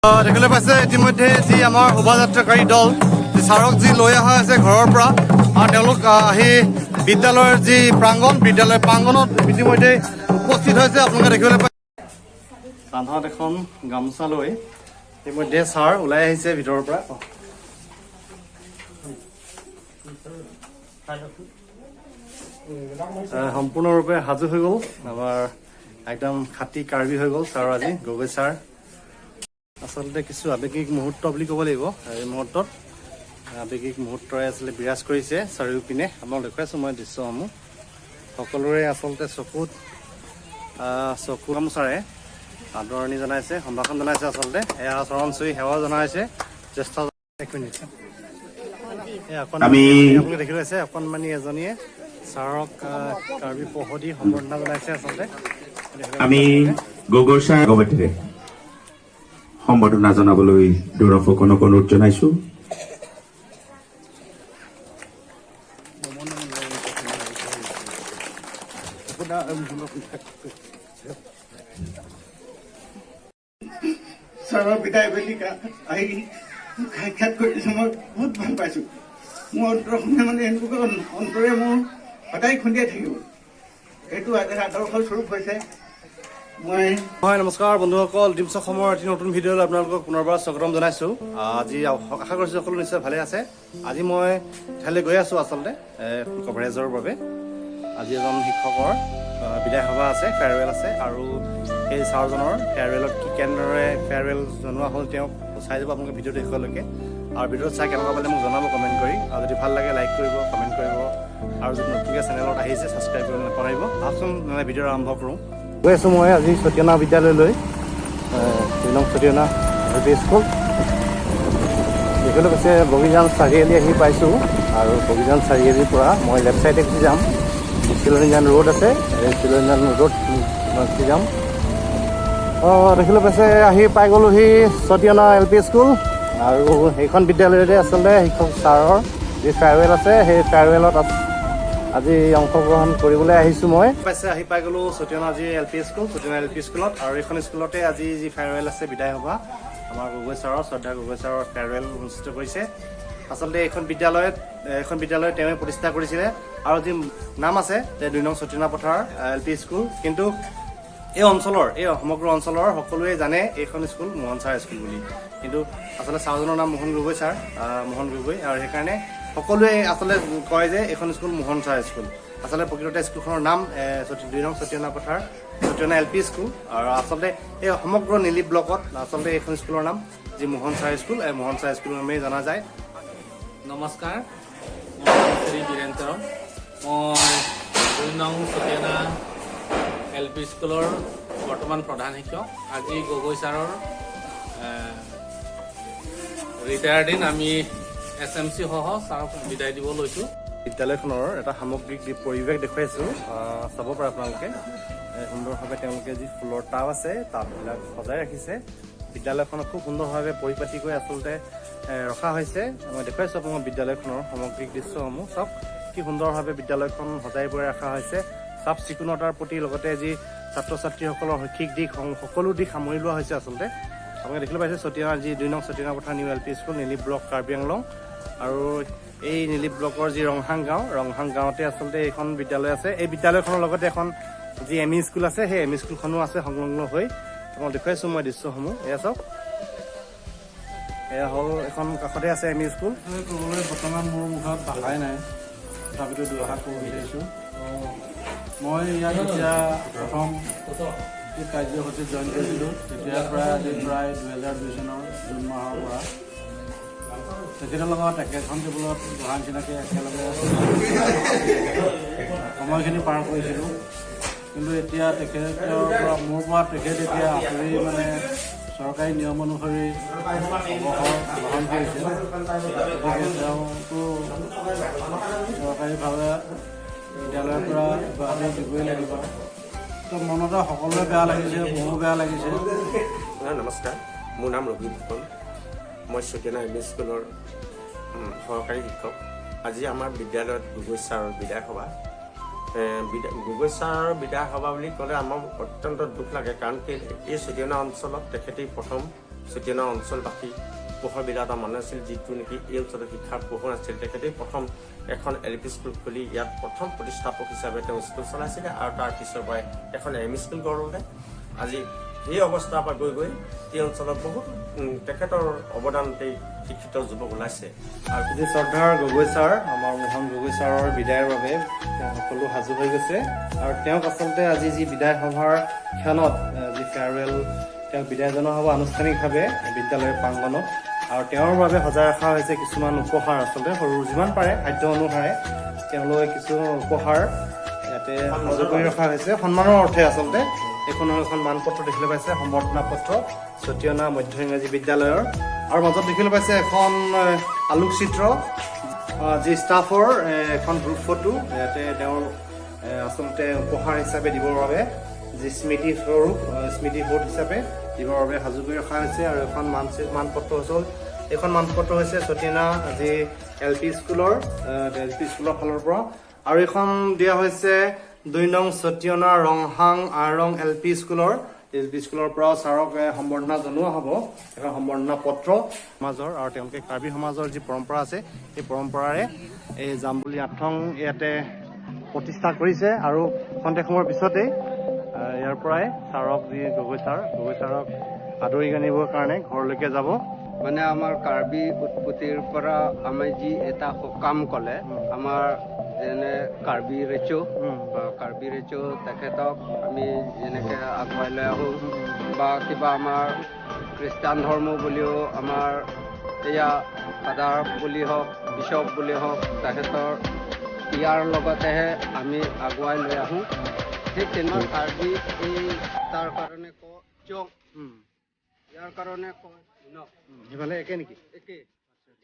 দেখিবলৈ পাইছে ইতিমধ্যে যি আমাৰ শোভাযাত্ৰাকাৰী দল ছাৰক যি লৈ অহা হৈছে ঘৰৰ পৰা আৰু তেওঁলোক আহি বিদ্যালয়ৰ যি প্ৰাংগণ বিদ্যালয় প্ৰাংগণত ইতিমধ্যে উপস্থিত হৈছে। আপোনালোকে দেখিবলৈ পাইছে কান্ধত এখন গামোচা লৈ ইতিমধ্যে ছাৰ ওলাই আহিছে ভিতৰৰ পৰা। সম্পূৰ্ণৰূপে সাজু হৈ গ'ল আমাৰ একদম খাটি কাৰ্বি হৈ গ'ল ছাৰ আজি গগৈ ছাৰ। আচলতে কিছু আৱেগিক মুহূৰ্ত বুলি ক'ব লাগিব। এই মুহূৰ্তত আৱেগিক মুহূৰ্তৰে আচলতে বিৰাজ কৰিছে চাৰিওপিনে। আপোনাক দেখুৱাইছোঁ মই দৃশ্যসমূহ। সকলোৰে আচলতে চকু গামোচাৰে আদৰণি জনাইছে, সম্ভাষণ জনাইছে। আচলতে এয়া চৰণ চুই সেৱা জনাইছে জ্যেষ্ঠ। আপুনি দেখি পাইছে অকণমানি এজনীয়ে ছাৰক কাৰ্বি পহদি সম্বৰ্ধনা জনাইছে। আচলতে আমি গগৈ ছাৰ আগতেৰে সম্বৰ্ধনা জনাবলৈ দৰ্শকক অনুৰোধ জনাইছো। ছাৰৰ বিদায় বেলিকা আহি সাক্ষাৎ কৰিছো, মই বহুত ভাল পাইছো। মোৰ অন্তৰখনে মানে এনেকুৱা অন্তৰে মোৰ সদায় খুন্দিয়াই থাকিব। এইটো আদৰ্শ স্বৰূপ হৈছে। হয়, নমস্কাৰ বন্ধুসকল, ডিমছ অসমৰ এটি নতুন ভিডিঅ'লৈ আপোনালোকক পুনৰবাৰ স্বাগতম জনাইছোঁ। আজি আশা কৰিছোঁ সকলো নিশ্চয় ভালে আছে। আজি মই ঠাইলৈ গৈ আছোঁ আচলতে কভাৰেজৰ বাবে। আজি এজন শিক্ষকৰ বিদায় সভা আছে, ফেয়াৰৱেল আছে আৰু সেই ছাৰজনৰ ফেয়াৰৱেলত কি কেনেদৰে ফেয়াৰৱেল জনোৱা হ'ল তেওঁক চাই যাব আপোনালোকে ভিডিঅ'টো শেষলৈকে। আৰু ভিডিঅ'ত চাই কেনেকুৱা পালে মোক জনাব কমেণ্ট কৰি। আৰু যদি ভাল লাগে লাইক কৰিব, কমেণ্ট কৰিব আৰু যদি নতুনকৈ চেনেলত আহিছে ছাবস্ক্ৰাইব কৰিব নাপাহৰিব। আহকচোন ভিডিঅ' আৰম্ভ কৰোঁ। গৈ আছোঁ মই আজি চতিয়ানা বিদ্যালয়লৈ, 2 নং চতিয়ানা LP স্কুল। দেখিবলৈ পাইছে বগীজান চাৰিআলি আহি পাইছোঁ আৰু বগীজান চাৰিআলিৰ পৰা মই লেফ্ট চাইডে গুচি যাম। চিলনীজান ৰোড আছে, এই চিলনীজান ৰোডত গুচি যাম। দেখিবলৈ পাইছে আহি পাই গ'লোহি চতিয়ানা LP স্কুল আৰু সেইখন বিদ্যালয়তে আচলতে শিক্ষক ছাৰৰ যি ফেয়াৰৱেল আছে সেই ফেয়াৰৱেলত আজি অংশগ্ৰহণ কৰিবলৈ আহিছোঁ মই। পাইছে আহি পাই গ'লোঁ চতিয়ানা যি LP স্কুল, চতিয়ানা LP স্কুলত। আৰু এইখন স্কুলতে আজি যি ফেয়াৰৱেল আছে বিদায় সভা আমাৰ গগৈ ছাৰৰ, শ্ৰদ্ধা গগৈ ছাৰৰ ফেয়াৰৱেল অনুষ্ঠিত কৰিছে। আচলতে এইখন বিদ্যালয় তেওঁৱে প্ৰতিষ্ঠা কৰিছিলে আৰু যি নাম আছে 2 নং চতিয়ানা পথাৰ LP স্কুল। কিন্তু এই সমগ্ৰ অঞ্চলৰ সকলোৱে জানে এইখন স্কুল মোহন ছাৰ স্কুল বুলি। কিন্তু আচলতে ছাৰজনৰ নাম মোহন গগৈ ছাৰ, মোহন গগৈ। আৰু সেইকাৰণে সকলোৱে আচলতে কয় যে এইখন স্কুল মোহন ছাৰ স্কুল। আচলতে প্ৰকৃততে স্কুলখনৰ নাম 2 নং চতিয়ানা পথাৰ চতিয়ানা LP স্কুল। আৰু আচলতে এই সমগ্ৰ নিলি ব্লকত আচলতে এইখন স্কুলৰ নাম যি মোহন ছাৰ স্কুল, এই মোহন ছাৰ স্কুল নামেই জনা যায়। নমস্কাৰ, মই শ্ৰী বীৰেন্দ্ৰ। মই 2 নং চতিয়ানা LP স্কুলৰ বৰ্তমান প্ৰধান শিক্ষক। আজি গগৈ ছাৰৰ ৰিটায়াৰ দিন। আমি SMC সহ ছাৰক বিদায় দিব লৈছোঁ। বিদ্যালয়খনৰ এটা সামগ্ৰিক পৰিৱেশ দেখুৱাইছোঁ, চাব পাৰে আপোনালোকে। সুন্দৰভাৱে তেওঁলোকে যি ফুলৰ টাব আছে টাববিলাক সজাই ৰাখিছে। বিদ্যালয়খনক খুব সুন্দৰভাৱে পৰিপাটিকৈ আচলতে ৰখা হৈছে। মই দেখুৱাইছোঁ আপোনাক বিদ্যালয়খনৰ সামগ্ৰিক দৃশ্যসমূহ। চাওক কি সুন্দৰভাৱে বিদ্যালয়খন সজাই পৰাই ৰখা হৈছে। চাফ চিকুণতাৰ প্ৰতি লগতে যি ছাত্ৰ ছাত্ৰীসকলৰ শৈক্ষিক দিশ সকলো দিশ সামৰি লোৱা হৈছে। আচলতে আপোনালোকে দেখিবলৈ পাইছে চতিয়ানা যি 2 নং চতিয়ানা পথাৰ নিউ LP স্কুল, নিলি ব্লক, কাৰ্বি আংলং। আৰু এই নিলি ব্লকৰ যি ৰংহাং গাঁৱতে আচলতে এইখন বিদ্যালয় আছে। এই বিদ্যালয়খনৰ লগতে এখন যি ME স্কুল আছে, সেই ME স্কুলখনো আছে সংলগ্ন হৈ। মই দেখুৱাইছোঁ মই দৃশ্যসমূহ। এয়া চাওক, এয়া হ'ল এখন কাষতে আছে ME স্কুল। ক'বলৈ বৰ্তমান মোৰ মুখত ভাষাই নাই, তথাপিতো দুআষাৰ ক'ব বিচাৰিছোঁ। মই ইয়াত যেতিয়া প্ৰথম এই কাৰ্যসূচীত জইন কৰিছিলোঁ তেতিয়াৰ পৰা আজি প্ৰায় 2002 চনৰ জুন মাহৰ পৰা তেখেতৰ লগত একেখন টেবুলত বহা নিচিনাকৈ একেলগে সময়খিনি পাৰ কৰিছিলোঁ। কিন্তু এতিয়া মোৰ পৰা তেখেত এতিয়া আঁতৰি মানে চৰকাৰী নিয়ম অনুসৰি অৱসৰ গ্ৰহণ কৰিছে। গতিকে তেওঁতো চৰকাৰীভাৱে বিদ্যালয়ৰ পৰা গুৱাহাটী দিবই লাগিব। তো মনতে সকলোৰে বেয়া লাগিছে, মোৰো বেয়া লাগিছে। নমস্কাৰ, মোৰ নাম ৰবি ফুকন। মই চতিয়ানা LP স্কুলৰ সহকাৰী শিক্ষক। আজি আমাৰ বিদ্যালয়ত গগৈ ছাৰৰ বিদায় সভা। গগৈ ছাৰৰ বিদায় সভা বুলি ক'লে আমাৰ অত্যন্ত দুখ লাগে, কাৰণ এই চতিয়ানা অঞ্চলত তেখেতেই প্ৰথম চুতীয়ানা অঞ্চলবাসী পোহৰ বিলা এটা মানুহ আছিল যিটো নেকি এই অঞ্চলত শিক্ষাৰ পোহৰ আছিল তেখেতে প্ৰথম এখন LP স্কুল খুলি ইয়াত প্ৰথম প্ৰতিষ্ঠাপক হিচাপে তেওঁ স্কুল চলাইছিলে আৰু তাৰ পিছৰ পৰাই এখন ME স্কুল গঢ়লে আজি সেই অৱস্থাৰ পৰা গৈ গৈ এই অঞ্চলত বহুত তেখেতৰ অৱদানতেই শিক্ষিত যুৱক ওলাইছে আৰু যি শ্ৰদ্ধাৰ গগৈ ছাৰ আমাৰ মোহন গগৈ ছাৰৰ বিদায়ৰ বাবে সকলো সাজু হৈ গৈছে আৰু তেওঁক আচলতে আজি যি বিদায় সভাৰ ক্ষণত যি ফেয়াৰৱেল তেওঁক বিদায় জনোৱা হ'ব আনুষ্ঠানিকভাৱে বিদ্যালয়ৰ প্ৰাংগণত আৰু তেওঁৰ বাবে সজাই ৰখা হৈছে কিছুমান উপহাৰ আচলতে সৰু যিমান পাৰে খাদ্য অনুসাৰে তেওঁলোকে কিছু উপহাৰ ইয়াতে সাজু কৰি ৰখা হৈছে সন্মানৰ অৰ্থে আচলতে এইখনৰ এখন মানপত্ৰ দেখিবলৈ পাইছে সম্বৰ্ধনা পত্ৰ চতিয়ানা মধ্য ইংৰাজী বিদ্যালয়ৰ আৰু মাজত দেখিবলৈ পাইছে এখন আলোকচিত্ৰ যি ষ্টাফৰ এখন গ্ৰুপ ফটো ইয়াতে তেওঁৰ আচলতে উপহাৰ হিচাপে দিবৰ বাবে যি স্মৃতি স্বৰূপ স্মৃতি বোধ হিচাপে দিবৰ বাবে সাজু কৰি ৰখা হৈছে আৰু এখন মানপত্ৰ হ'ল এইখন মানপত্ৰ হৈছে চতিয়ানা যি LP স্কুলৰ ফালৰ পৰা আৰু এখন দিয়া হৈছে 2 নং চতিয়ানা ৰংহাং আৰং LP স্কুলৰ পৰা ছাৰক সম্বৰ্ধনা জনোৱা হ'ব এখন সম্বৰ্ধনা পত্ৰ সমাজৰ আৰু তেওঁলোকে কাৰ্বি সমাজৰ যি পৰম্পৰা আছে সেই পৰম্পৰাৰে এই যাম বুলি আঠং ইয়াতে প্ৰতিষ্ঠা কৰিছে আৰু খন্তেক সময়ৰ পিছতেই ইয়াৰ পৰাই ছাৰক যি গগৈ ছাৰক আদৰি আনিবৰ কাৰণে ঘৰলৈকে যাব মানে আমাৰ কাৰ্বি উৎপত্তিৰ পৰা আমি যি এটা সকাম ক'লে আমাৰ যেনে কাৰ্বি ৰেচো তেখেতক আমি যেনেকৈ আগুৱাই লৈ আহোঁ বা কিবা আমাৰ খ্ৰীষ্টান ধৰ্ম বুলিও আমাৰ এয়া ফাদাৰ বুলি হওক বিশ্বপ বুলি হওক তেখেতৰ ইয়াৰ লগতেহে আমি আগুৱাই লৈ আহোঁ ঠিক তেনেকুৱা কাৰ্বি এই তাৰ কাৰণে চক ইয়াৰ কাৰণে কয় সেইফালে একে নেকি একে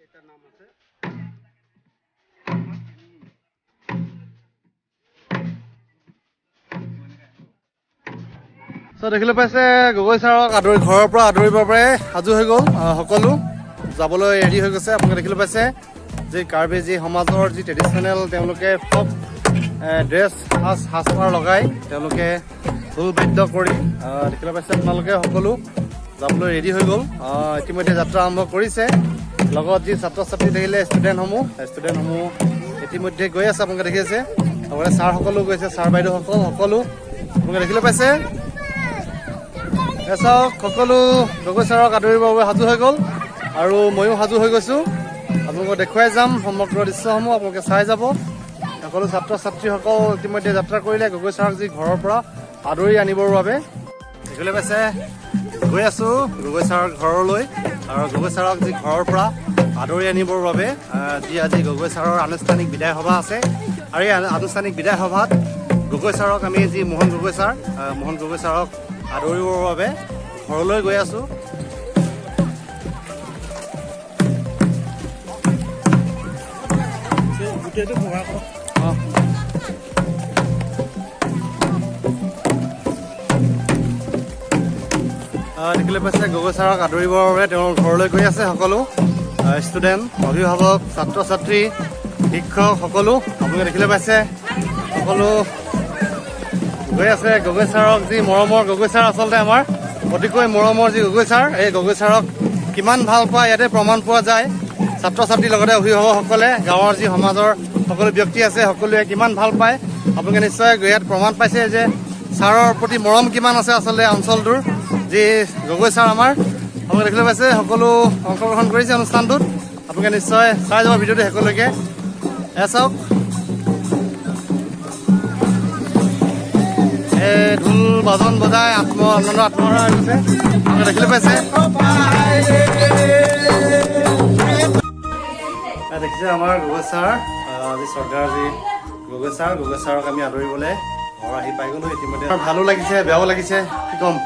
এটা নাম আছে দেখিবলৈ পাইছে গগৈ ছাৰক ঘৰৰ পৰা আদৰিবৰ বাবে সাজু হৈ গ'ল সকলো যাবলৈ ৰেডি হৈ গৈছে আপোনালোকে দেখিবলৈ পাইছে যি কাৰ্বি যি সমাজৰ যি ট্ৰেডিশ্যনেল তেওঁলোকে ফক ড্ৰেছ সাজপাৰ লগাই তেওঁলোকে ঢোল বাদ্য কৰি দেখিবলৈ পাইছে আপোনালোকে সকলো যাবলৈ ৰেডি হৈ গ'ল ইতিমধ্যে যাত্ৰা আৰম্ভ কৰিছে লগত যি ছাত্ৰ ছাত্ৰী থাকিলে ষ্টুডেণ্টসমূহ ইতিমধ্যে গৈ আছে আপোনালোকে দেখি আছে লগতে ছাৰসকলো গৈছে ছাৰ বাইদেউসকল সকলো আপোনালোকে দেখিবলৈ পাইছে চাওক সকলো গগৈ ছাৰক আদৰিবৰ বাবে সাজু হৈ গ'ল আৰু ময়ো সাজু হৈ গৈছোঁ আপোনালোকক দেখুৱাই যাম সমগ্ৰ দৃশ্যসমূহ আপোনালোকে চাই যাব সকলো ছাত্ৰ ছাত্ৰীসকল ইতিমধ্যে যাত্ৰা কৰিলে গগৈ ছাৰক যি ঘৰৰ পৰা আদৰি আনিবৰ বাবে দেখিবলৈ পাইছে গৈ আছোঁ গগৈ ছাৰৰ ঘৰলৈ আৰু গগৈ ছাৰক যি ঘৰৰ পৰা আদৰি আনিবৰ বাবে যি আজি গগৈ ছাৰৰ আনুষ্ঠানিক বিদায় সভা আছে আৰু এই আনুষ্ঠানিক বিদায় সভাত গগৈ ছাৰক আমি যি মোহন গগৈ ছাৰক আদৰিবৰ বাবে ঘৰলৈ গৈ আছোঁ দেখিবলৈ পাইছে গগৈ ছাৰক আদৰিবৰ বাবে তেওঁৰ ঘৰলৈ গৈ আছে সকলো ষ্টুডেণ্ট অভিভাৱক ছাত্ৰ ছাত্ৰী শিক্ষক সকলো আপোনালোকে দেখিবলৈ পাইছে সকলো গৈ আছে গগৈ ছাৰক যি মৰমৰ গগৈ ছাৰ আচলতে আমাৰ অতিকৈ মৰমৰ যি গগৈ ছাৰ এই গগৈ ছাৰক কিমান ভাল পায় ইয়াতে প্ৰমাণ পোৱা যায় ছাত্ৰ ছাত্ৰীৰ লগতে অভিভাৱকসকলে গাঁৱৰ যি সমাজৰ সকলো ব্যক্তি আছে সকলোৱে কিমান ভাল পায় আপোনালোকে নিশ্চয় ইয়াত প্ৰমাণ পাইছে যে ছাৰৰ প্ৰতি মৰম কিমান আছে আচলতে অঞ্চলটোৰ যি গগৈ ছাৰ আমাৰ আপোনালোকে দেখিবলৈ পাইছে সকলো অংশগ্ৰহণ কৰিছে অনুষ্ঠানটোত আপোনালোকে নিশ্চয় চাই যাব ভিডিঅ'টো শেষলৈকে চাওক ঢোল বাজন বজাই আনন্দ আত্মহাৰা হৈছে আপোনালোকে দেখিবলৈ পাইছে দেখিছে আমাৰ গগৈ ছাৰ যি শ্ৰদ্ধাৰ যি গগৈ ছাৰক আমি আদৰিবলৈ ঘৰ আহি পাই গ'লোঁ ইতিমধ্যে ভালো লাগিছে বেয়াও লাগিছে কি ক'ম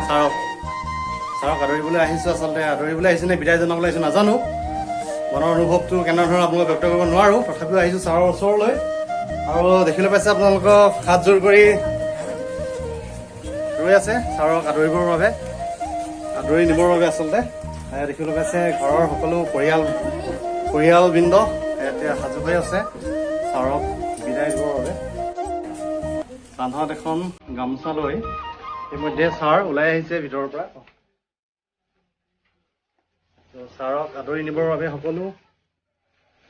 ছাৰক আদৰিবলৈ আহিছোঁ আচলতে আদৰিবলৈ আহিছোঁ নে বিদায় জনাবলৈ আহিছোঁ নাজানো মনৰ অনুভৱটো কেনেধৰণৰ আপোনালোকে ব্যক্ত কৰিব নোৱাৰোঁ তথাপিও আহিছোঁ ছাৰৰ ওচৰলৈ আৰু দেখিবলৈ পাইছে আপোনালোকক হাতযোৰ কৰি ৰৈ আছে ছাৰক আদৰিবৰ বাবে আদৰি নিবৰ বাবে আচলতে দেখিবলৈ পাইছে ঘৰৰ সকলো পৰিয়ালবৃন্দ ইয়াতে সাজু হৈ আছে ছাৰক বিদায় দিবৰ বাবে কান্ধত এখন গামোচা লৈ ইতিমধ্যে ছাৰ ওলাই আহিছে ভিতৰৰ পৰা ছাৰক আদৰি নিবৰ বাবে সকলো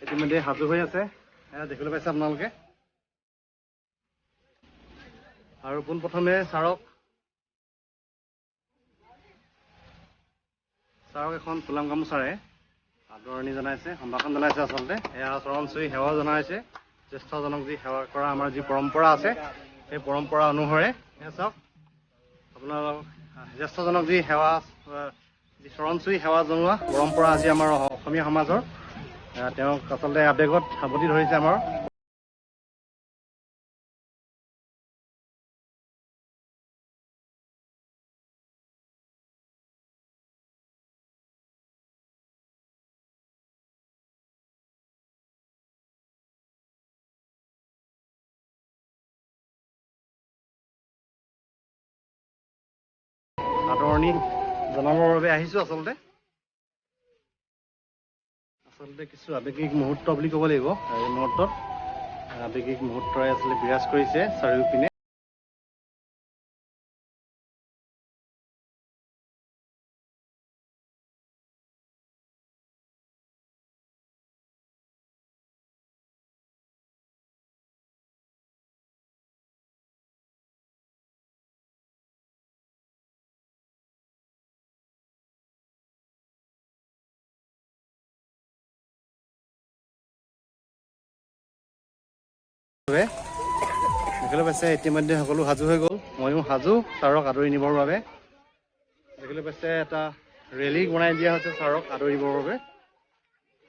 ইতিমধ্যে সাজু হৈ আছে, এয়া দেখিবলৈ পাইছে আপোনালোকে। আৰু পোনপ্ৰথমে ছাৰক এখন ফুলাম গামোচাৰে আদৰণি জনাইছে, সম্ভাষণ জনাইছে। আচলতে এয়া চৰণ চুই সেৱা জনাইছে। জ্যেষ্ঠজনক যি সেৱা কৰা আমাৰ যি পৰম্পৰা আছে, সেই পৰম্পৰা অনুসৰে এয়া চাওক আপোনালোক জ্যেষ্ঠজনক যি সেৱা, যি চৰণ চুই সেৱা জনোৱা পৰম্পৰা আজি আমাৰ অসমীয়া সমাজৰ, তেওঁক আচলতে আৱেগত সাৱটি ধৰিছে আমাৰ। আদৰণি জনাবৰ বাবে আহিছোঁ। আচলতে কিছু আৱেগিক মুহূৰ্ত বুলি ক'ব লাগিব। এই মুহূৰ্তত আৱেগিক মুহূৰ্তৰে আচলতে বিৰাজ কৰিছে চাৰিওপিনে। দেখিবলৈ পাইছে ইতিমধ্যে সকলো সাজু হৈ গ'ল, ময়ো সাজু ছাৰক আদৰি নিবৰ বাবে। দেখিবলৈ পাইছে এটা ৰেলী বনাই দিয়া হৈছে ছাৰক আদৰিবৰ বাবে।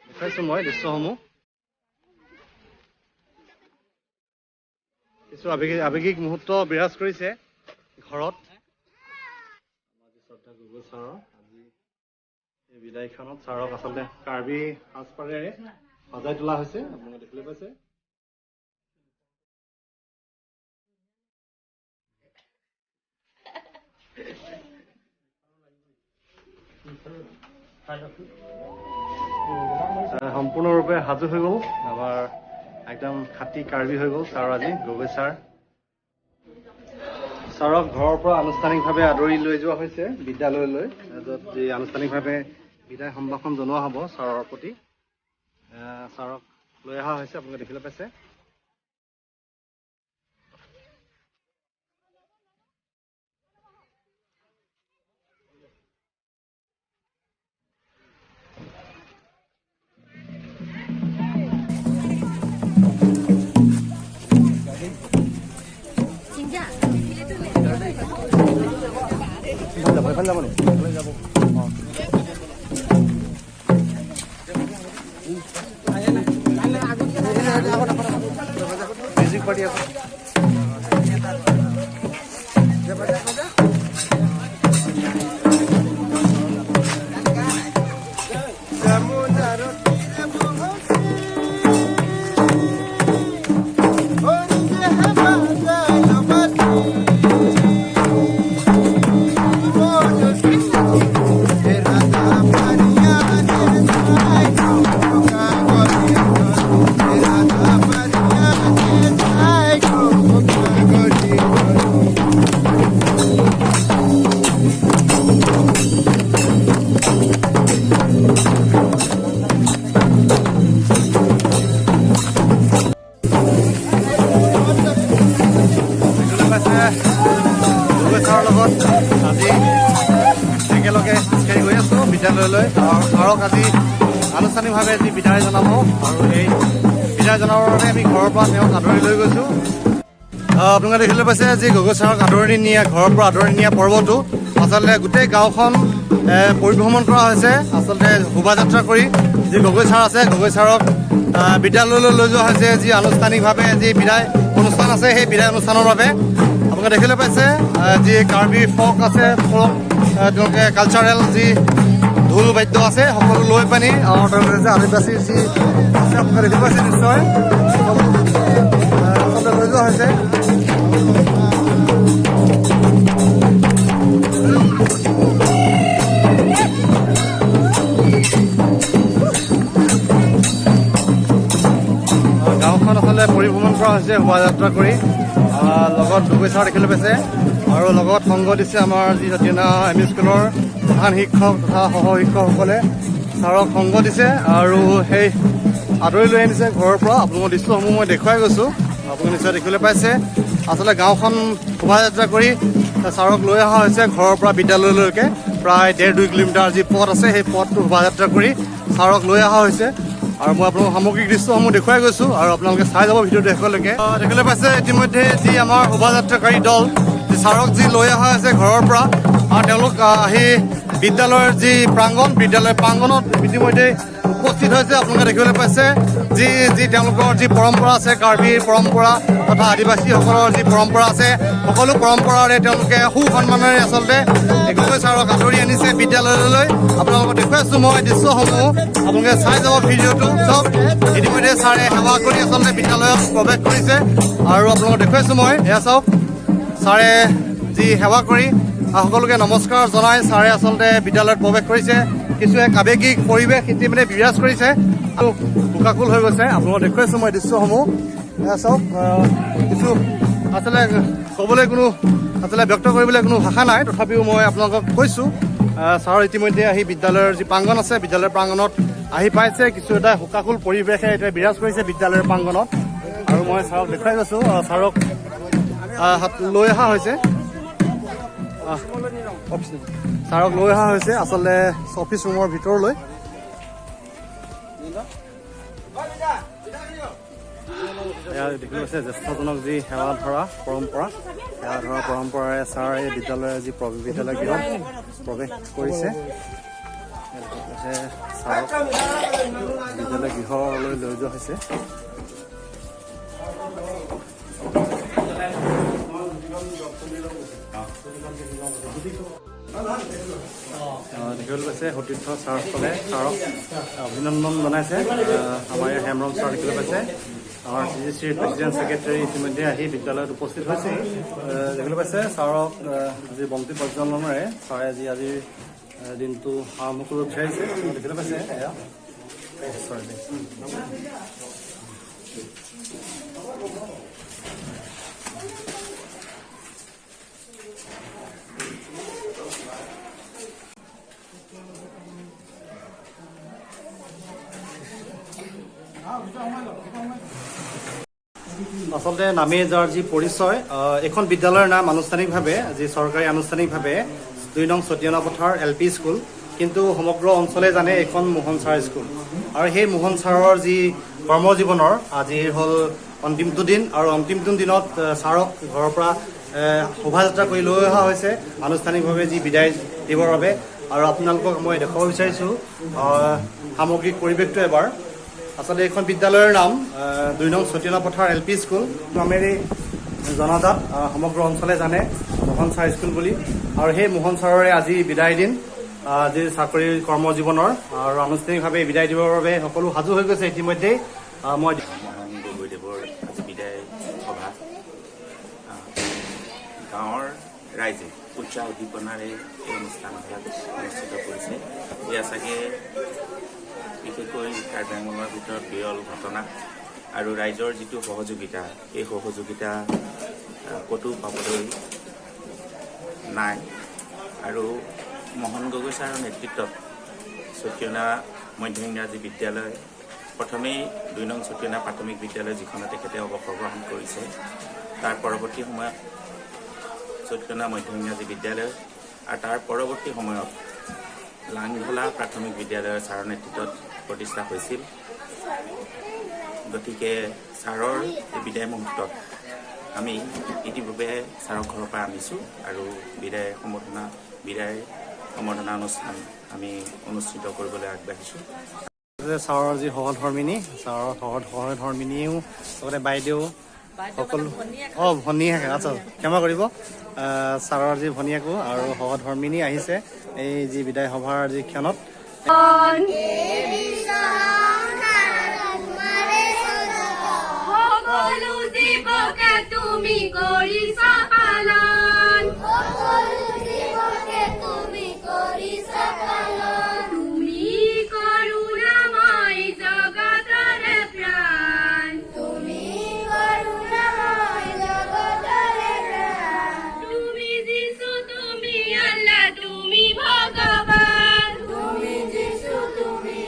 দেখাইছোঁ মই দৃশ্যসমূহ। কিছু আৱেগিক মুহূৰ্ত বিৰাজ কৰিছে ঘৰত। শ্ৰদ্ধা গগৈ ছাৰৰ আজি এই বিদায়খনত ছাৰক আচলতে কাৰ্বি সাজপাৰেৰে সজাই তোলা হৈছে, আপোনালোকে দেখিবলৈ পাইছে। সম্পূৰ্ণৰূপে সাজু হৈ গ'ল, আমাৰ একদম খাটি কাৰ্বি হৈ গ'ল ছাৰ আজি, গগৈ ছাৰ। ছাৰক ঘৰৰ পৰা আনুষ্ঠানিকভাৱে আদৰি লৈ যোৱা হৈছে বিদ্যালয়লৈ, য'ত যি আনুষ্ঠানিকভাৱে বিদায় সম্ভাষণ জনোৱা হ'ব ছাৰৰ প্ৰতি। ছাৰক লৈ অহা হৈছে, আপোনালোকে দেখিবলৈ পাইছে। এফালে যাব নেকি? এফালে যাব। মিউজিক পাৰ্টি আছে। বিদ্যালয়লৈ ছাৰক আজি আনুষ্ঠানিকভাৱে যি বিদায় জনাব, আৰু এই বিদায় জনাবৰ বাবে আমি ঘৰৰ পৰা তেওঁক আদৰি লৈ গৈছোঁ। আপোনালোকে দেখিবলৈ পাইছে যি গগৈ ছাৰক আদৰণি নিয়া, ঘৰৰ পৰা আদৰণি নিয়া পৰ্বটো আচলতে গোটেই গাঁওখন পৰিভ্ৰমণ কৰা হৈছে। আচলতে শোভাযাত্ৰা কৰি যি গগৈ ছাৰ আছে, গগৈ ছাৰক বিদ্যালয়লৈ লৈ যোৱা হৈছে। যি আনুষ্ঠানিকভাৱে যি বিদায় অনুষ্ঠান আছে, সেই বিদায় অনুষ্ঠানৰ বাবে আপোনালোকে দেখিবলৈ পাইছে যি কাৰ্বি ফক আছে, ফক তেওঁলোকে কালচাৰেল যি ঢোল বাদ্য আছে সকলো লৈ পানি, আৰু তেওঁলোকে যে আদিবাসী যি আছে আপোনালোকে দেখি পাইছে নিশ্চয়, আচলতে লৈ যোৱা হৈছে। গাঁওখন আচলতে পৰিভ্ৰমণ কৰা হৈছে শোভাযাত্ৰা কৰি। লগত গগৈ ছাৰ দেখিবলৈ পাইছে, আৰু লগত সংগ দিছে আমাৰ যি সত্যনাৰায়ণ এম ই স্কুলৰ প্ৰধান শিক্ষক তথা সহ শিক্ষকসকলে, ছাৰক সংগ দিছে আৰু সেই আদৰি লৈ আনিছে ঘৰৰ পৰা। আপোনালোকৰ দৃশ্যসমূহ মই দেখুৱাই গৈছোঁ, আপোনালোকে নিশ্চয় দেখিবলৈ পাইছে। আচলতে গাঁওখন শোভাযাত্ৰা কৰি ছাৰক লৈ অহা হৈছে ঘৰৰ পৰা বিদ্যালয়লৈকে। প্ৰায় 1.5-2 কিলোমিটাৰ যি পথ আছে সেই পথটো শোভাযাত্ৰা কৰি ছাৰক লৈ অহা হৈছে আৰু মই আপোনালোকক সামগ্ৰিক দৃশ্যসমূহ দেখুৱাই গৈছোঁ আৰু আপোনালোকে চাই যাব ভিডিঅ'টো শেষলৈকে। দেখিবলৈ পাইছে ইতিমধ্যে যি আমাৰ শোভাযাত্ৰাকাৰী দল যি ছাৰক যি লৈ অহা হৈছে ঘৰৰ পৰা আৰু তেওঁলোক আহি বিদ্যালয়ৰ যি বিদ্যালয় প্ৰাংগণত ইতিমধ্যে উপস্থিত হৈছে। আপোনালোকে দেখিবলৈ পাইছে যি তেওঁলোকৰ যি পৰম্পৰা আছে, কাৰ্বিৰ পৰম্পৰা তথা আদিবাসীসকলৰ যি পৰম্পৰা আছে, সকলো পৰম্পৰাৰে তেওঁলোকে সুসন্মানেৰে আচলতে গগৈ ছাৰক আদৰি আনিছে বিদ্যালয়লৈ। আপোনালোকক দেখুৱাইছোঁ মই দৃশ্যসমূহ, আপোনালোকে চাই যাব ভিডিঅ'টো চব। ইতিমধ্যে ছাৰে সেৱা কৰি আচলতে বিদ্যালয়ত প্ৰৱেশ কৰিছে আৰু আপোনালোকক দেখুৱাইছোঁ মই। এয়া চাওক, ছাৰে যি সেৱা কৰি সকলোকে নমস্কাৰ জনাই ছাৰে আচলতে বিদ্যালয়ত প্ৰৱেশ কৰিছে। কিছু এক আৱেগিক পৰিৱেশ ইতিমধ্যে বিৰাজ কৰিছে আৰু শোকাকুল হৈ গৈছে। আপোনালোকক দেখুৱাইছোঁ মই দৃশ্যসমূহ। এয়া চাওক, কিছু আচলতে ক'বলৈ ব্যক্ত কৰিবলৈ কোনো ভাষা নাই, তথাপিও মই আপোনালোকক কৈছোঁ ছাৰ ইতিমধ্যে আহি বিদ্যালয়ৰ যি প্ৰাংগণ আছে বিদ্যালয়ৰ প্ৰাংগণত আহি পাইছে। কিছু এটা শোকাকুল পৰিৱেশে এতিয়া বিৰাজ কৰিছে বিদ্যালয়ৰ প্ৰাংগণত আৰু মই ছাৰক দেখুৱাই গৈছোঁ। ছাৰক লৈ অহা হৈছে আচলতে অফিচ ৰুমৰ ভিতৰলৈ। এয়া দেখিবলৈ পাইছে জ্যেষ্ঠজনক যি সেৱা ধৰা পৰম্পৰাৰে ছাৰ এই বিদ্যালয়ৰ যি বিদ্যালয় গৃহত প্ৰৱেশ কৰিছে। ছাৰক বিদ্যালয় গৃহলৈ লৈ যোৱা হৈছে। দেখিবলৈ পাইছে সতীৰ্থ ছাৰসকলে ছাৰক অভিনন্দন জনাইছে। আমাৰ ইয়াৰ হেমৰম ছাৰ দেখিবলৈ পাইছে। আমাৰ CGCৰ প্ৰেচিডেণ্ট ছেক্ৰেটাৰী ইতিমধ্যে আহি বিদ্যালয়ত উপস্থিত হৈছে। দেখিবলৈ পাইছে ছাৰক যি বন্তি প্ৰজ্বলনেৰে ছাৰে আজিৰ দিনটো আৰম্ভ কৰিব বিচাৰিছে। দেখিবলৈ পাইছে এয়া আচলতে নামে যাৰ যি পৰিচয়, এখন বিদ্যালয়ৰ নাম আনুষ্ঠানিকভাৱে যি চৰকাৰী আনুষ্ঠানিকভাৱে 2 নং চতিয়ানা পথাৰ LP স্কুল, কিন্তু সমগ্ৰ অঞ্চলে জানে এখন মোহন ছাৰ স্কুল। আৰু সেই মোহন ছাৰৰ যি কৰ্মজীৱনৰ আজি হ'ল অন্তিমটো দিন আৰু অন্তিমটো দিনত ছাৰক ঘৰৰ পৰা শোভাযাত্ৰা কৰি লৈ অহা হৈছে আনুষ্ঠানিকভাৱে যি বিদায় দিবৰ বাবে। আৰু আপোনালোকক মই দেখুৱাব বিচাৰিছোঁ সামগ্ৰিক পৰিৱেশটো এবাৰ। আচলতে এইখন বিদ্যালয়ৰ নাম 2 নং চতিয়ানা পথাৰ LP স্কুল নামেৰে জনাজাত, সমগ্ৰ অঞ্চলে জানে মোহন ছাৰ স্কুল বুলি। আৰু সেই মোহন ছাৰৰে আজি বিদায় দিন, আজি চাকৰিৰ কৰ্মজীৱনৰ আৰু আনুষ্ঠানিকভাৱে বিদায় দিবৰ বাবে সকলো সাজু হৈ গৈছে ইতিমধ্যেই। মই মোহন গগৈদেৱৰ আজি বিদায় সভা গাঁৱৰ ৰাইজে উৎসাহ উদ্দীপনাৰে এই অনুষ্ঠানভাগ অনুষ্ঠিত কৰিছে। এয়া চাগে বিশেষকৈ কাৰ্বি আংলঙৰ ভিতৰত বিৰল ঘটনা আৰু ৰাইজৰ যিটো সহযোগিতা, এই সহযোগিতা ক'তো পাবলৈ নাই। আৰু মোহন গগৈ ছাৰৰ নেতৃত্বত চতিয়ানা মধ্য ইংৰাজী বিদ্যালয়, প্ৰথমেই 2 নং চতিয়ানা প্ৰাথমিক বিদ্যালয় যিখনত তেখেতে অৱসৰ গ্ৰহণ কৰিছে, তাৰ পৰৱৰ্তী সময়ত চতিয়ানা মধ্য ইংৰাজী বিদ্যালয় আৰু তাৰ পৰৱৰ্তী সময়ত লাংঘোলা প্ৰাথমিক বিদ্যালয়ৰ ছাৰৰ নেতৃত্বত প্ৰতিষ্ঠা হৈছিল। গতিকে ছাৰৰ এই বিদায় মুহূৰ্তত আমি ইতিপূৰ্বে ছাৰক ঘৰৰ পৰা আনিছোঁ আৰু বিদায় সম্বৰ্ধনা অনুষ্ঠান আমি অনুষ্ঠিত কৰিবলৈ আগবাঢ়িছোঁ। ছাৰৰ যি সহধৰ্মিনী, ছাৰৰ সহধৰ্মিনীও লগতে বাইদেউ সকলো ভনীয়েক, আচ্ছা ক্ষমা কৰিব, ছাৰৰ যি ভনীয়েকো আৰু সহধৰ্মিনী আহিছে এই যি বিদায় সভাৰ যি ক্ষণত। তুমি কৰিছা পালন, তুমি কৰোণাময় জগতৰে প্ৰাণ, তুমি যিছু, তুমি আল্লাহ, তুমি ভগৱান, তুমি যিছু, তুমি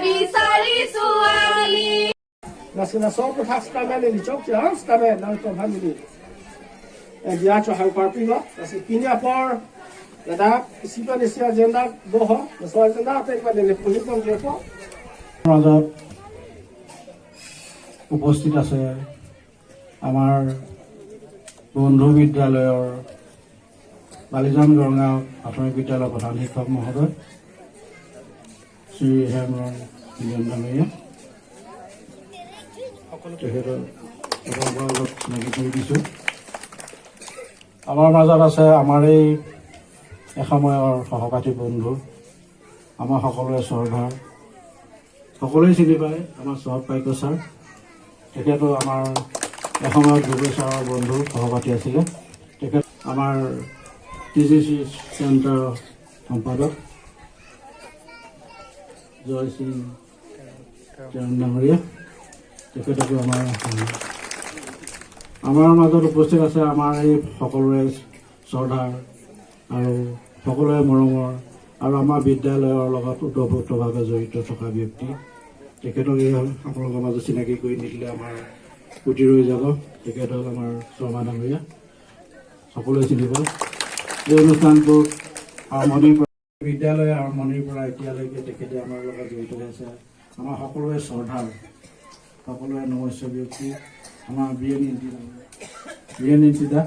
বিচাৰিছো আমি Nasıl hastamene li çok ya hastamene na to family. Dia cho ha par pingo, kasi pinya por lada sipa nesia agenda boho, so agenda te pa de position je po. মাজত উপস্থিত আছে আমাৰ বন্ধু বিদ্যালয়ৰ বালিজান গড়গাঁও প্ৰাথমিক বিদ্যালয়ৰ প্ৰধান শিক্ষক মহোদয় শ্ৰী হেমৰণ ডাঙৰীয়া তেখেতৰ লগত চিনাকি কৰি দিছোঁ। আমাৰ মাজত আছে আমাৰ এই এসময়ৰ সহপাঠী বন্ধু, আমাৰ সকলোৰে শ্ৰদ্ধাৰ, সকলোৱে চিনি পায় আমাৰ চহৰ পাইক ছাৰ। তেখেতো আমাৰ এসময়ত গগৈ ছাৰৰ বন্ধু সহপাঠী আছিলে। তেখেত আমাৰ TGC চেণ্টাৰৰ সম্পাদক জয় সিং ডাঙৰীয়া, তেখেতকো আমাৰ মাজত উপস্থিত আছে আমাৰ এই সকলোৰে শ্ৰদ্ধাৰ আৰু সকলোৰে মৰমৰ আৰু আমাৰ বিদ্যালয়ৰ লগত ওতঃপ্ৰোতভাৱে জড়িত থকা ব্যক্তি। তেখেতক এই আপোনালোকৰ মাজত চিনাকি কৰি নিদিলে আমাৰ পুতি ৰৈ যাব। তেখেত হ'ল আমাৰ শৰ্মা ডাঙৰীয়া, সকলোৱে চিনি পায়। এই অনুষ্ঠানটোত আৰম্ভণিৰ পৰা বিদ্যালয়ৰ আৰম্ভণিৰ পৰা এতিয়ালৈকে তেখেতে আমাৰ লগত জড়িত হৈ আছে। আমাৰ সকলোৰে শ্ৰদ্ধাৰ, সকলোৰে নমস্য ব্যক্তি আমাৰ বীৰেণ ইণ্টিদা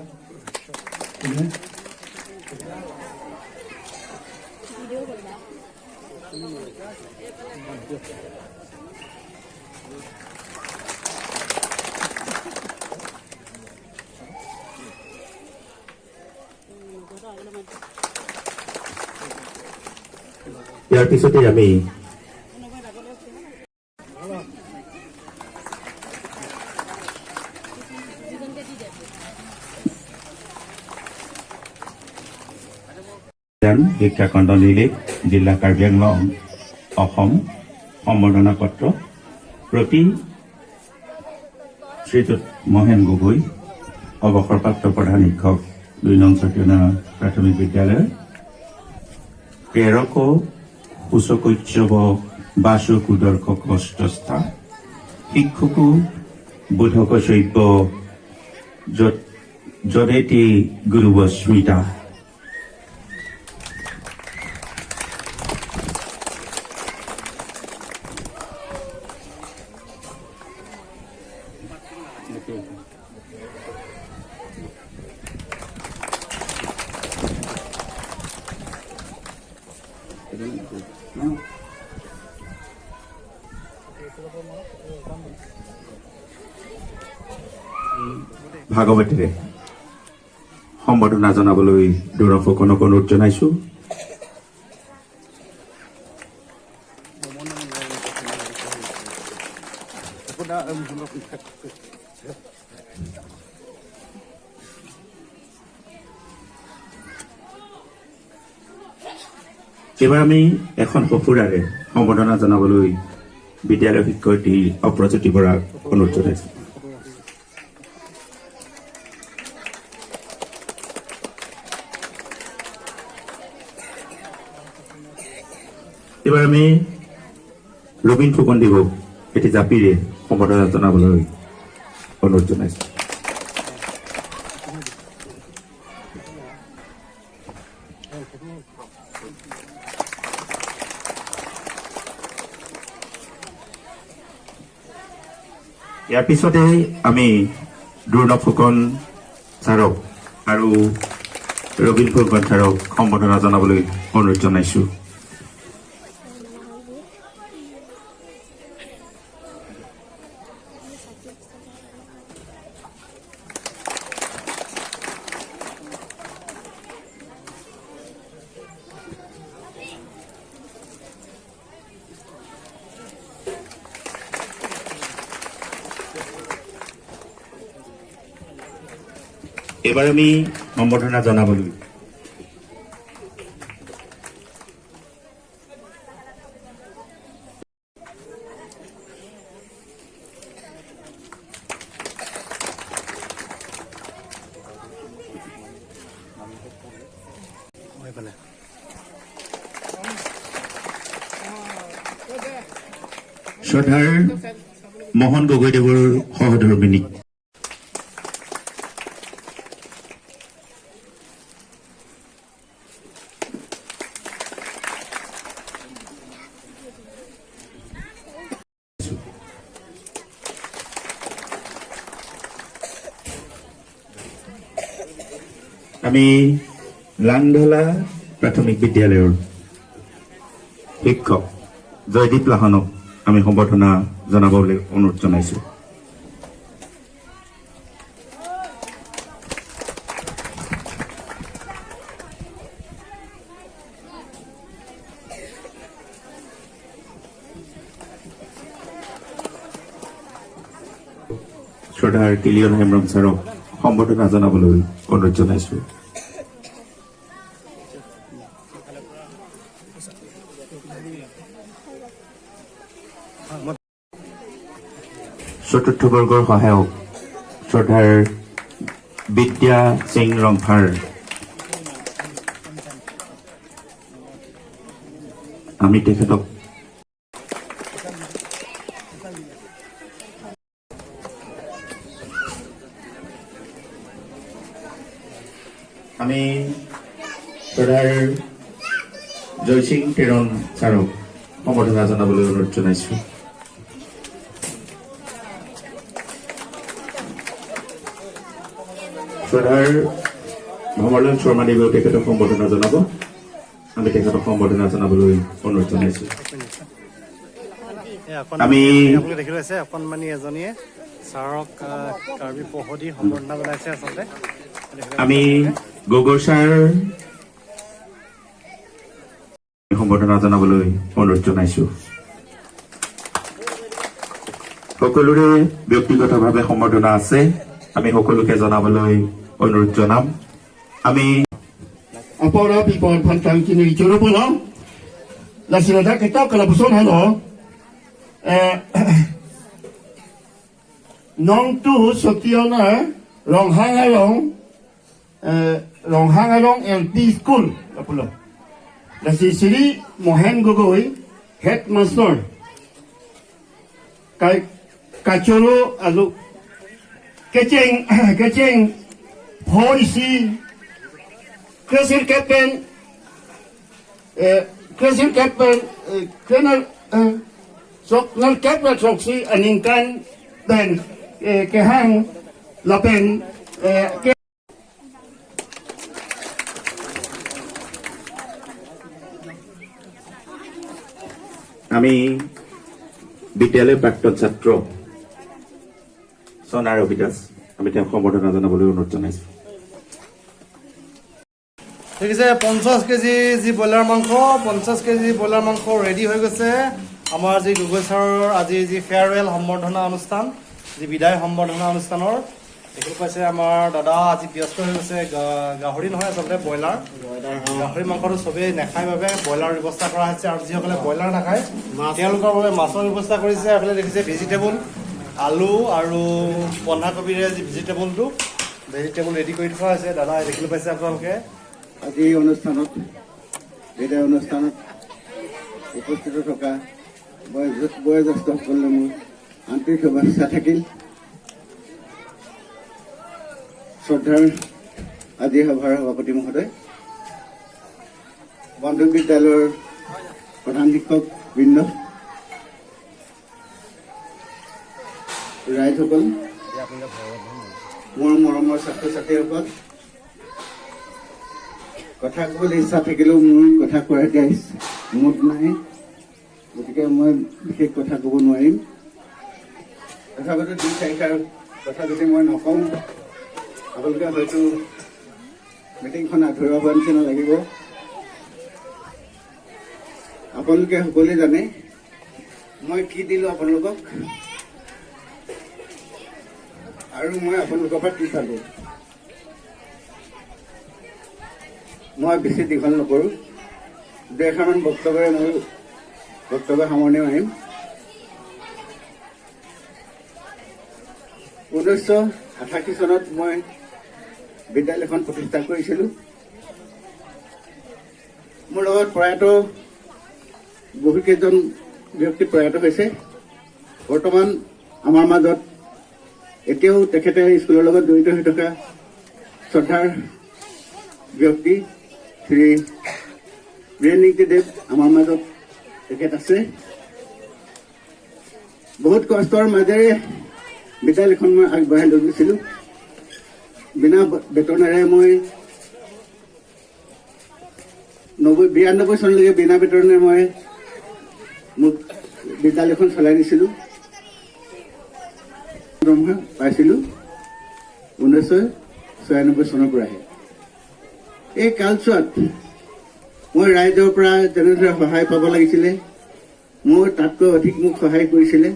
ইয়াৰ পিছতে আমি শিক্ষাখণ্ড নিলেখ জিলা কাৰ্বি আংলং অসম সম্বৰ্ধনা পত্ৰ প্ৰতি শ্ৰীযুত মহেন গগৈ, অৱসৰপ্ৰাপ্ত প্ৰধান শিক্ষক ২ নং চতিয়ানা প্ৰাথমিক বিদ্যালয়। প্ৰেৰক সূচকৈচ্যৱ বাসু কুদৰ্শ কষ্টস্থা শিক্ষকো বোধক শৈব্য যদেতি গুৰুব স্মিতা। ভাগৱতীৰে সম্বৰ্ধনা জনাবলৈ দৰ্শকক অনুৰোধ জনাইছো। এইবাৰ আমি এখন সফুৰাৰে সম্বৰ্ধনা জনাবলৈ বিদ্যালয় শিক্ষয়িত্ৰী অপ্ৰজ্যোতি বৰাক অনুৰোধ জনাইছো। এইবাৰ আমি ৰবীন ফুকন দেৱক এটি জাপিৰে সম্বৰ্ধনা জনাবলৈ অনুৰোধ জনাইছো। ইয়াৰ পিছতে আমি দুৰ্ণৱ ফুকন ছাৰক আৰু ৰবীন ফুকন ছাৰক সম্বৰ্ধনা জনাবলৈ অনুৰোধ জনাইছো। এইবাৰ আমি সম্বৰ্ধনা জনাবলৈ শ্ৰদ্ধাৰ মোহন গগৈদেৱৰ সহধৰ্মিনী। আমি লাংঢলা প্ৰাথমিক বিদ্যালয়ৰ শিক্ষক জয়দীপ লাহনক আমি সম্বৰ্ধনা জনাবলৈ অনুৰোধ জনাইছো। শ্ৰদ্ধাৰ কিলিয়ন হেমব্ৰম ছাৰক সম্বৰ্ধনা জনাবলৈ অনুৰোধ জনাইছো। চতুৰ্থ বৰ্গৰ সহায়ক শ্ৰদ্ধাৰ বিদ্যা সিং ৰংফাৰ আমি তেখেতক আমি শ্ৰদ্ধাৰ জয়সিং তেৰণ ছাৰক সম্বৰ্ধনা জনাবলৈ অনুৰোধ জনাইছো। শ্ৰদ্ধাৰ ভ্ৰমৰলাল শৰ্মাদেৱেও তেখেতক সম্বৰ্ধনা জনাব। আমি তেখেতক সম্বৰ্ধনা জনাবলৈ অনুৰোধ জনাইছো। আমি আপুনি দেখি লৈছে অকণমানি এজনীয়ে ছাৰক কাৰ্বি পহদি সম্বৰ্ধনা জনাইছে। আচলতে আমি গগৈ ছাৰ সম্বৰ্ধনা জনাবলৈ অনুৰোধ জনাইছো। সকলোৰে ব্যক্তিগতভাৱে সম্বৰ্ধনা আছে, আমি সকলোকে জনাবলৈ অনুৰোধ জনাম। আমি Apora people pantang kini churu puno. La sinada kita kalau puson halo. Nong tu sotiona Ronghangarong LP School apulo. La Sri Mohan Gogoi Headmaster. Kachoro alu Kecheng Policy Crescent Captain Colonel Captain Soxy Aningkan Ben Kehang Lapen আমি বিদ্যালয়ৰ প্ৰাক্তন ছাত্ৰ সোণাৰ অভিদাস আমি তেওঁক সম্বৰ্ধনা জনাবলৈ অনুৰোধ জনাইছো। ঠিক আছে, 50 কেজি যি ব্ৰইলাৰ মাংস ৰেডি হৈ গৈছে। আমাৰ যি গগৈ ছাৰৰ আজি যি ফেয়াৰৱেল সম্বৰ্ধনা অনুষ্ঠান, যি বিদায় সম্বৰ্ধনা অনুষ্ঠানৰ দেখি পাইছে আমাৰ দাদা আজি ব্যস্ত হৈ গৈছে। গাহৰি নহয় আচলতে ব্ৰইলাৰ। গাহৰি মাংসটো চবেই নাখায় বাবে ব্ৰইলাৰ ব্যৱস্থা কৰা হৈছে, আৰু যিসকলে ব্ৰইলাৰ নাখায় তেওঁলোকৰ বাবে মাছৰ ব্যৱস্থা কৰিছে। এইফালে দেখিছে ভেজিটেবল আলু আৰু বন্ধাকবিৰে যি ভেজিটেবল ৰেডি কৰি থোৱা হৈছে। দাদা দেখিবলৈ পাইছে আপোনালোকে। আজি বিদায় অনুষ্ঠানত উপস্থিত থকা বয়োজ্যেষ্ঠসকলে মোৰ আন্তৰিক শুভেচ্ছা থাকিল। শ্ৰদ্ধাৰ আজি সভাৰ সভাপতি মহোদয়, বন্ধু বিদ্যালয়ৰ প্ৰধান শিক্ষক বৃন্দ, ৰাইজসকল, মোৰ মৰমৰ ছাত্ৰ ছাত্ৰীসকল, কথা ক'বলৈ ইচ্ছা থাকিলেও মোৰ কথা কোৱাৰ এতিয়া মুড নাই, গতিকে মই বিশেষ কথা ক'ব নোৱাৰিম। তথাপিতো 2-4 কথা যদি মই নকওঁ আপোনালোকে হয়তো মিটিংখন আধৰুৱা হোৱাৰ নিচিনা লাগিব। আপোনালোকে সকলোৱে জানে মই কি দিলোঁ আপোনালোকক, আৰু মই আপোনালোকৰ পৰা কি পালোঁ। মই বেছি দীঘল নকৰোঁ, 2-1মান বক্তব্যৰে মই বক্তব্য সামৰণি মাৰিম। 1988 চনত মই বিদ্যালয়খন প্ৰতিষ্ঠা কৰিছিলোঁ। মোৰ লগত প্ৰয়াত বহুকেইজন ব্যক্তি প্ৰয়াত হৈছে। বৰ্তমান আমাৰ মাজত এতিয়াও তেখেতে স্কুলৰ লগত জড়িত হৈ থকা শ্ৰদ্ধাৰ ব্যক্তি শ্ৰী বীৰেন্দ্ৰদেৱ আমাৰ মাজত তেখেত আছে। বহুত কষ্টৰ মাজেৰে বিদ্যালয়খন মই আগবঢ়াই লৈ গৈছিলোঁ। বিনা বেতনেৰে মই 92 চনলৈকে বিনা বেতনেৰে মই মোক বিদ্যালয়খন চলাই নিছিলোঁ। দৰমহা পাইছিলোঁ 1996 চনৰ পৰাহে। এই কালচোৱাত মই ৰাইজৰ পৰা যেনেদৰে সহায় পাব লাগিছিলে, মোৰ তাতকৈ অধিক মোক সহায় কৰিছিলে।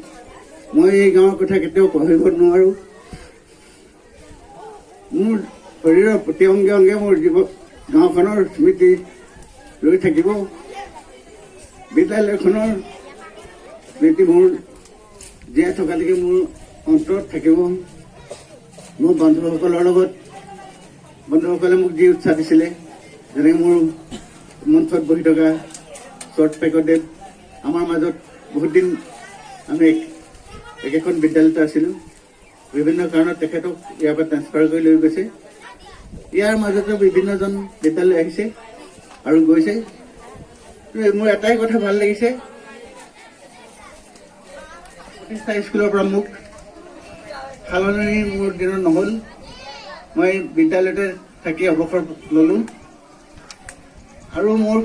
মই এই গাঁৱৰ কথা কেতিয়াও পাহৰিব নোৱাৰোঁ। মোৰ শৰীৰৰ প্ৰতি অংগে অংগে মোৰ গাঁওখনৰ স্মৃতি ৰৈ থাকিব। বিদ্যালয়খনৰ স্মৃতি মোৰ জীয়াই থকালৈকে মোৰ অন্তৰত থাকিব। মোৰ বন্ধুসকলে মোক যি উৎসাহ দিছিলে, যেনেকৈ মোৰ মঞ্চত বহি থকা শৰৎ পেকদেৱ, আমাৰ মাজত বহুত দিন আমি একেখন বিদ্যালয়তে আছিলোঁ। বিভিন্ন কাৰণত তেখেতক ইয়াৰ পৰা ট্ৰেন্সফাৰ কৰি লৈ গৈছে। ইয়াৰ মাজতে বিভিন্নজন বিদ্যালয় আহিছে আৰু গৈছে। মোৰ এটাই কথা ভাল লাগিছে, প্ৰতিষ্ঠা স্কুলৰ পৰা মোক সালনি মোৰ দিনত নহ'ল। মই বিদ্যালয়তে থাকি অৱসৰ ল'লোঁ আৰু মোৰ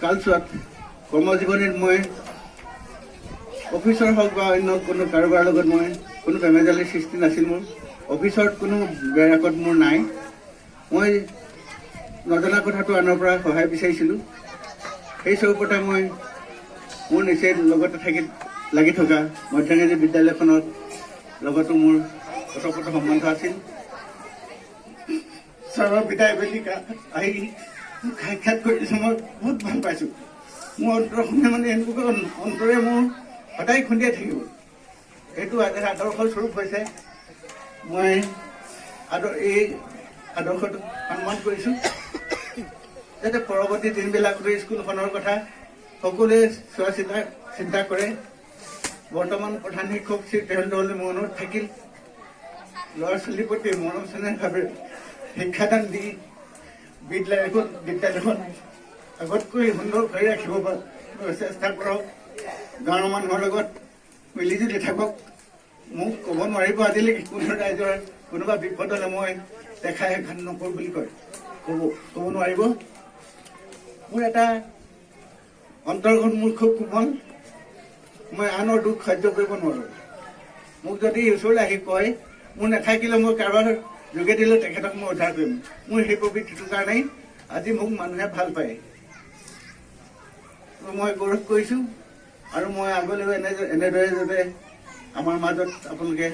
কালচোৱাত কৰ্মজীৱনীত মই অফিচৰ হওক বা অন্য কোনো কাৰোবাৰ লগত মই কোনো বেমেজালিৰ সৃষ্টি নাছিল। মোৰ অফিচত কোনো বেৰাকত মোৰ নাই। মই নজনা কথাটো আনৰ পৰা সহায় বিচাৰিছিলোঁ। সেই স্বৰূপতে মই মোৰ নিচেই লগতে লাগি থকা মধ্যাংগী বিদ্যালয়খনৰ লগতো মোৰ ওতঃপ্ৰোত সম্বন্ধ আছিল। ছাৰৰ বিদায় বেলিকা আহি সাক্ষাৎ কৰি দিছোঁ। মই বহুত ভাল পাইছোঁ। মোৰ অন্তৰখনে মানে এনেকুৱা অন্তৰে মোৰ সদায় খুন্দিয়াই থাকিব। এইটো আদৰ্শৰ স্বৰূপ হৈছে। মই এই আদৰ্শটোক সন্মান কৰিছোঁ, যাতে পৰৱৰ্তী দিনবিলাকতো স্কুলখনৰ কথা সকলোৱে চিন্তা কৰে। বৰ্তমান প্ৰধান শিক্ষক শ্ৰী তেহেন্দ্ৰ মনত থাকিল। ল'ৰা ছোৱালীৰ প্ৰতি মৰম চেনেহভাৱে শিক্ষাদান দি বিদ্যালয়খন আগতকৈ সুন্দৰ কৰি ৰাখিব চেষ্টা কৰক। গাঁৱৰ মানুহৰ লগত মিলিজুলি থাকক। মোক ক'ব নোৱাৰিব আজিলৈকে কোনো ৰাইজৰ কোনোবা বিপদ হ'লে মই দেখাই ঘাট নকৰোঁ বুলি ক'ব নোৱাৰিব। মোৰ এটা অন্তৰখন মোৰ খুব কোমল। মই আনৰ দুখ সহ্য কৰিব নোৱাৰোঁ। মোক যদি ওচৰলৈ আহি কয় মোৰ নাথাকিলে মই কাৰোবাৰ যোগেদিলৈ তেখেতক মই উদ্ধাৰ কৰিম। মোৰ সেই প্ৰবৃত্তিটোৰ কাৰণেই আজি মোক মানুহে ভাল পায়। মই গৌৰৱ কৰিছোঁ আৰু মই আগলৈও এনেদৰে যাতে আমাৰ মাজত আপোনালোকে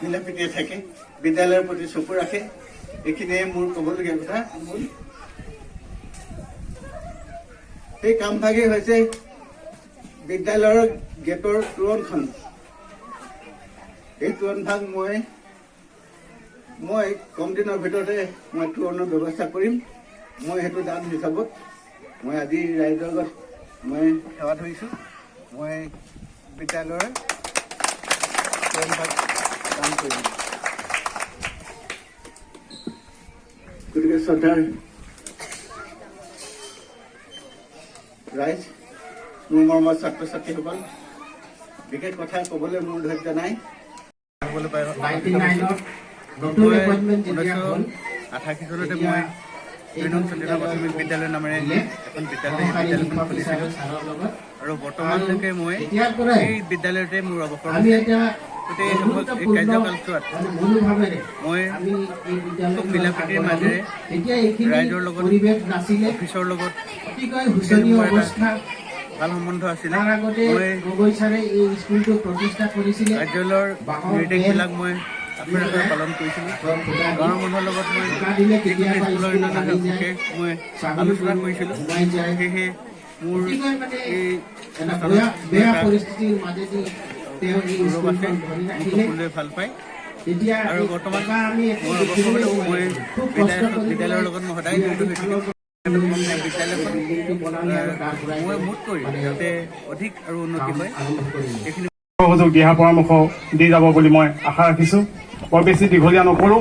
মিলা প্ৰীতিৰে থাকে, বিদ্যালয়ৰ প্ৰতি চকু ৰাখে, এইখিনিয়ে মোৰ ক'বলগীয়া কথা। সেই কামভাগেই হৈছে বিদ্যালয়ৰ গেটৰ তোৰণখন। এই তোৰণভাগ মই কম দিনৰ ভিতৰতে মই তোৰণৰ ব্যৱস্থা কৰিম। মই সেইটো দান হিচাপত মই আজি ৰাইজৰ আগত মই সেৱা ধৰিছোঁ। মই বিদ্যালয়ৰ তোৰণভাগ দান কৰিম। গতিকে শ্ৰদ্ধাৰ ৰাইজ, মোৰ মৰমৰ ছাত্ৰ ছাত্ৰীসকল, বিশেষ কথা ক'বলৈ মোৰ ধৈৰ্য নাই। 1988 চনতে মই প্ৰাথমিক বিদ্যালয় নামেৰে এখন বিদ্যালয়খন খুলিছিলোঁ আৰু বৰ্তমানলৈকে মই এই বিদ্যালয়তে মোৰ অৱসৰ গোটেই এই কাৰ্যকালছোৱাত মই খুব মিলা প্ৰীতিৰ মাজেৰে ৰাইজৰ লগত অফিচৰ লগত ভাল সম্বন্ধ আছিলে। মই কাৰ্যালয়ৰ নিৰ্দেশবিলাক মই আখৰে পালন কৰিছিলোঁ। গাঁৱৰ মানুহৰ লগত মই স্কুলৰ উন্নয়নৰ মই আলোচনা কৰিছিলোঁ। সেয়েহে মোৰ এই সকলোৱে ভাল পায় আৰু বৰ্তমান মই অৱসৰ হ'লেও মই বিদ্যালয়ৰ লগত মই সদায় জড়িত হৈ থাকিম। মই মুঠ কৰি যাতে অধিক আৰু উন্নতি হয় এইখিনি সহযোগ দিহা পৰামৰ্শ দি যাব বুলি মই আশা ৰাখিছোঁ। বৰ বেছি দীঘলীয়া নকৰোঁ,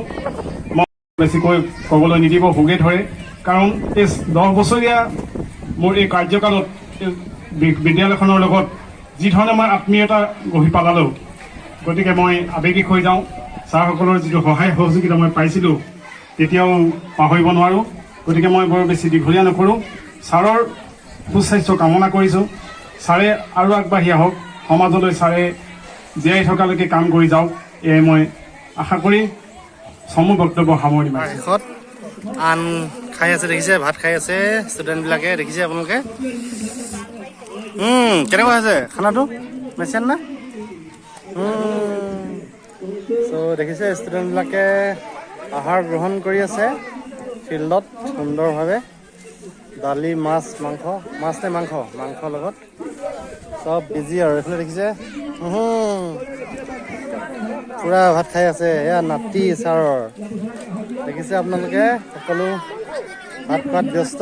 মই বেছিকৈ ক'বলৈ নিদিব ভোগে ধৰে, কাৰণ এই 10 বছৰীয়া মোৰ এই কাৰ্যকালত বিদ্যালয়খনৰ লগত যিধৰণে মই আত্মীয়তা গঢ়ি পেলালোঁ, গতিকে মই আৱেগিক হৈ যাওঁ। ছাৰসকলৰ যিটো সহায় সহযোগিতা মই পাইছিলোঁ তেতিয়াও পাহৰিব নোৱাৰোঁ। গতিকে মই বৰ বেছি দীঘলীয়া নকৰোঁ, ছাৰৰ সুস্বাস্থ্য কামনা কৰিছোঁ। ছাৰে আৰু আগবাঢ়ি আহক, সমাজলৈ ছাৰে জীয়াই থকালৈকে কাম কৰি যাওক, এয়াই মই আশা কৰি চমু বক্তব্য সামৰণি মাৰিছোঁ। শেষত আন খাই আছে, দেখিছে ভাত খাই আছে ষ্টুডেণ্টবিলাকে, দেখিছে আপোনালোকে। কেনেকুৱা হৈছে খানাটো, মেচিন না? চ' দেখিছে ষ্টুডেণ্টবিলাকে আহাৰ গ্ৰহণ কৰি আছে ফিল্ডত সুন্দৰভাৱে। দালি, মাছ, মাংস, মাছ নে মাংস, মাংসৰ লগত চব বিজি আৰু। এইফালে দেখিছে পুৰা ভাত খাই আছে, এয়া নাতি ছাৰৰ। দেখিছে আপোনালোকে সকলো ভাত খোৱাত ব্যস্ত।